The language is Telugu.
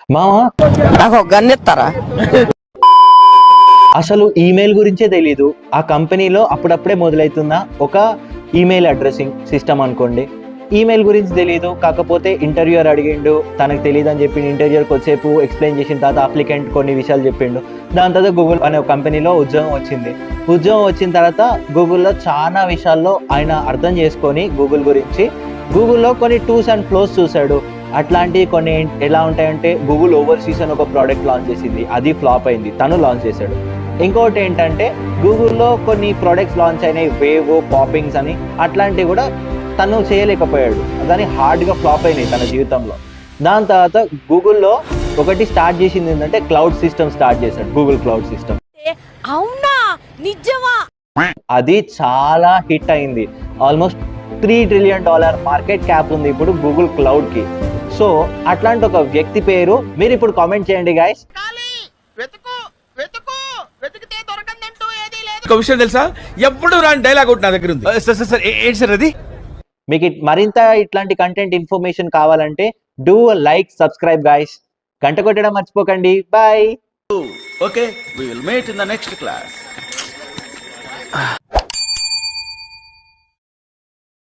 మామ నాకు ఒక గన్ ఇస్తారా? అసలు ఈమెయిల్ గురించే తెలీదు. ఆ కంపెనీలో అప్పుడప్పుడే మొదలవుతున్న ఒక ఈమెయిల్ అడ్రసింగ్ సిస్టమ్ అనుకోండి. ఈమెయిల్ గురించి తెలియదు, కాకపోతే ఇంటర్వ్యూర్ అడిగిండు, తనకు తెలియదు అని చెప్పి ఇంటర్వ్యూర్ కొద్దిసేపు ఎక్స్ప్లెయిన్ చేసిన తర్వాత అప్లికెంట్ కొన్ని విషయాలు చెప్పిండు. దాని తర్వాత గూగుల్ అనే ఒక కంపెనీలో ఉద్యోగం వచ్చింది. ఉద్యోగం వచ్చిన తర్వాత గూగుల్లో చాలా విషయాల్లో ఆయన అర్థం చేసుకొని గూగుల్ గురించి గూగుల్లో కొన్ని టూస్ అండ్ ఫ్లోస్ చూశాడు. అట్లాంటివి కొన్ని ఎలా ఉంటాయంటే, గూగుల్ ఓవర్సీస్ అని ఒక ప్రోడక్ట్ లాంచ్ చేసింది, అది ఫ్లాప్ అయింది, తను లాంచ్ చేశాడు. ఇంకోటి ఏంటంటే గూగుల్లో కొన్ని ప్రోడక్ట్స్ లాంచ్ అయినాయి, వేవ్, పాపింగ్స్ అని, అట్లాంటివి కూడా తను చేయలేకపోయాడు, దాని హార్డ్గా ఫ్లాప్ అయినాయి తన జీవితంలో. దాని తర్వాత గూగుల్లో ఒకటి స్టార్ట్ చేసింది ఏంటంటే క్లౌడ్ సిస్టమ్ స్టార్ట్ చేశాడు, గూగుల్ క్లౌడ్ సిస్టమ్. అవునా, నిజమా? అది చాలా హిట్ అయింది. ఆల్మోస్ట్ $3 ట్రిలియన్ మార్కెట్ క్యాప్ ఉంది ఇప్పుడు గూగుల్ క్లౌడ్ కి. సో అట్లాంటి ఒక వ్యక్తి పేరు మీరు ఇప్పుడు కామెంట్ చేయండి గైస్. ఒక విషయం తెలుసా, ఎప్పుడు రాని డైలాగ్ ఒకటి నా దగ్గర ఉంది. సార్ ఏంటి సార్ అది? మీకు మరింత ఇట్లాంటి కంటెంట్ ఇన్ఫర్మేషన్ కావాలంటే డూ లైక్, సబ్స్క్రైబ్ గైస్. గంట కొట్టడం మర్చిపోకండి. Bye. Okay, we will meet in the next class.